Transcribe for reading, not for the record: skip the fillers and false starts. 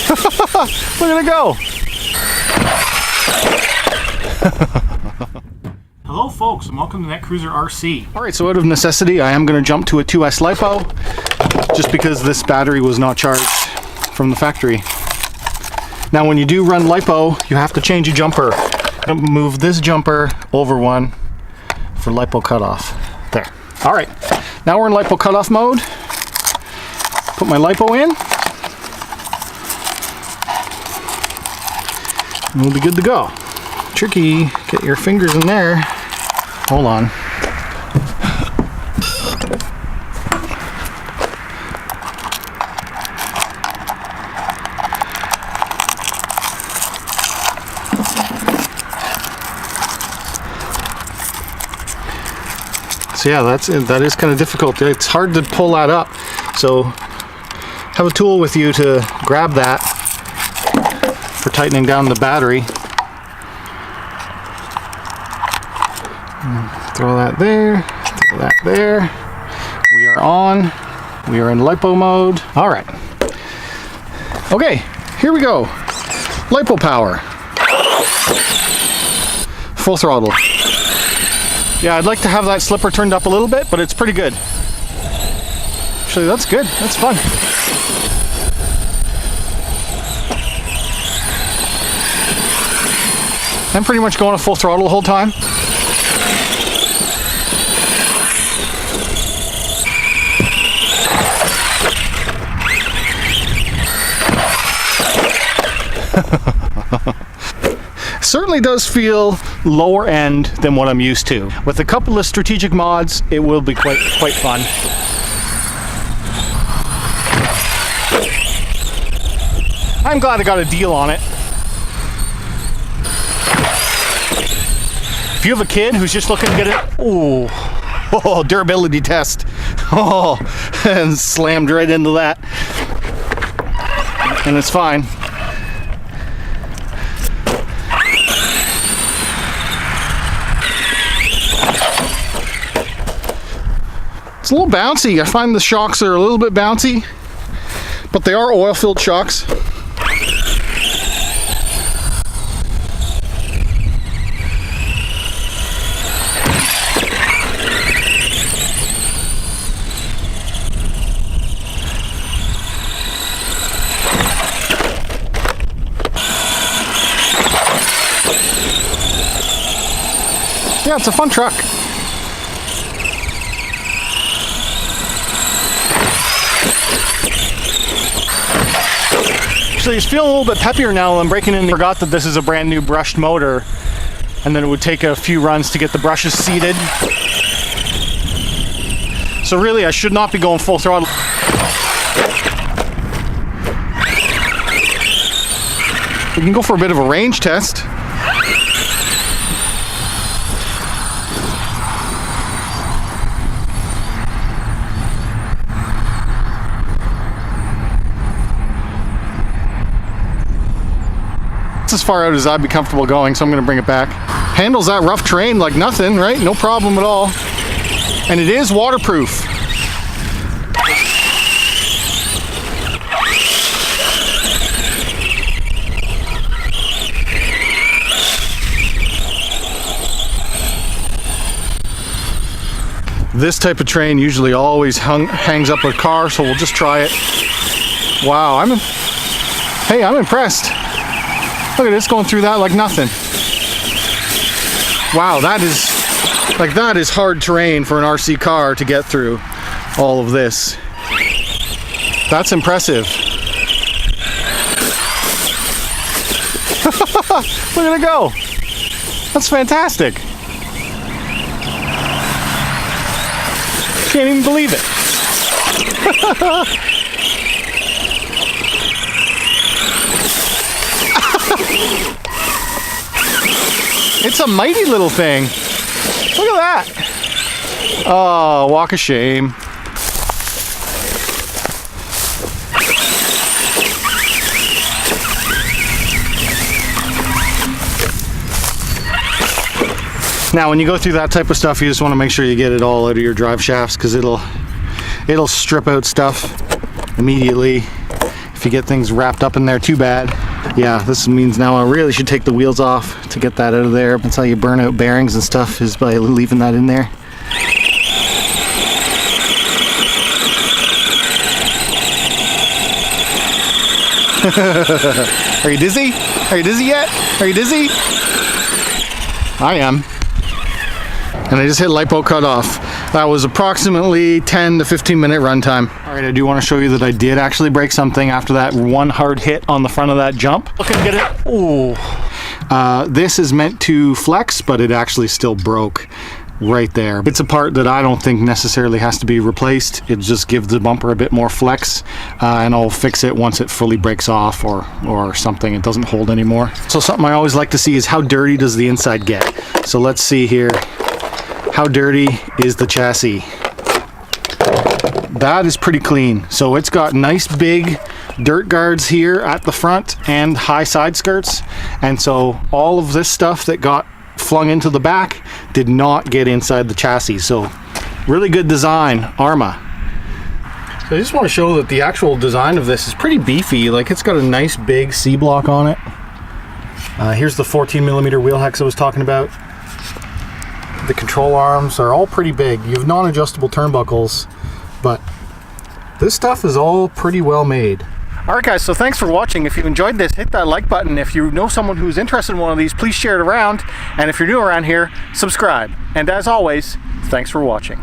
Look at it go. Hello folks, and welcome to Netcruzer RC. Alright, so out of necessity I am going to jump to a 2S Lipo just because this battery was not charged from the factory. Now when you do run Lipo, you have to change a jumper. I'm going to move this jumper over one for Lipo Cutoff. There. Alright, now we're in Lipo Cutoff mode. Put my Lipo in. And we'll be good to go. Tricky, get your fingers in there. Hold on. So yeah, that is kind of difficult. It's hard to pull that up. So have a tool with you to grab that for tightening down the battery. Throw that there, throw that there. We are on. We are in Lipo mode. All right. Okay, here we go. Lipo power. Full throttle. Yeah, I'd like to have that slipper turned up a little bit, but it's pretty good. Actually, that's good. That's fun. I'm pretty much going at full throttle the whole time. Certainly does feel lower end than what I'm used to. With a couple of strategic mods, it will be quite fun. I'm glad I got a deal on it. If you have a kid who's just looking to get it, oh, durability test. Oh, and slammed right into that. And it's fine. It's a little bouncy. I find the shocks are a little bit bouncy, but they are oil-filled shocks. Yeah, it's a fun truck. Actually, it's feeling a little bit peppier now. I'm breaking in. I forgot that this is a brand new brushed motor, and then it would take a few runs to get the brushes seated. So really, I should not be going full throttle. We can go for a bit of a range test. As far out as I'd be comfortable going, so I'm going to bring it back. Handles that rough terrain like nothing, right? No problem at all. And it is waterproof. This type of terrain usually always hangs up a car, so we'll just try it. Wow, I'm impressed. Look at this going through that like nothing. Wow, that is hard terrain for an RC car to get through all of this. That's impressive. Look at it go. That's fantastic. Can't even believe it. It's a mighty little thing. Look at that. Oh, walk of shame. Now when you go through that type of stuff, you just want to make sure you get it all out of your drive shafts, because it'll strip out stuff immediately if if you get things wrapped up in there too bad. Yeah, this means now I really should take the wheels off to get that out of there. That's how you burn out bearings and stuff, is by leaving that in there. Are you dizzy? Are you dizzy yet? Are you dizzy? I am. And I just hit Lipo Cutoff. That was approximately 10 to 15 minute runtime. All right, I do want to show you that I did actually break something after that one hard hit on the front of that jump. Look and get it. Ooh. This is meant to flex, but it actually still broke right there. It's a part that I don't think necessarily has to be replaced. It just gives the bumper a bit more flex, and I'll fix it once it fully breaks off or something. It doesn't hold anymore. So something I always like to see is how dirty does the inside get. So let's see here. How dirty is the chassis? That is pretty clean. So it's got nice big dirt guards here at the front and high side skirts. And so all of this stuff that got flung into the back did not get inside the chassis. So really good design, ARRMA. So I just want to show that the actual design of this is pretty beefy. Like, it's got a nice big C-block on it. Here's the 14mm wheel hex I was talking about. The control arms are all pretty big. You have non-adjustable turnbuckles, but this stuff is all pretty well made. Alright guys, so thanks for watching. If you enjoyed this, hit that like button. If you know someone who's interested in one of these, please share it around. And if you're new around here, subscribe. And as always, thanks for watching.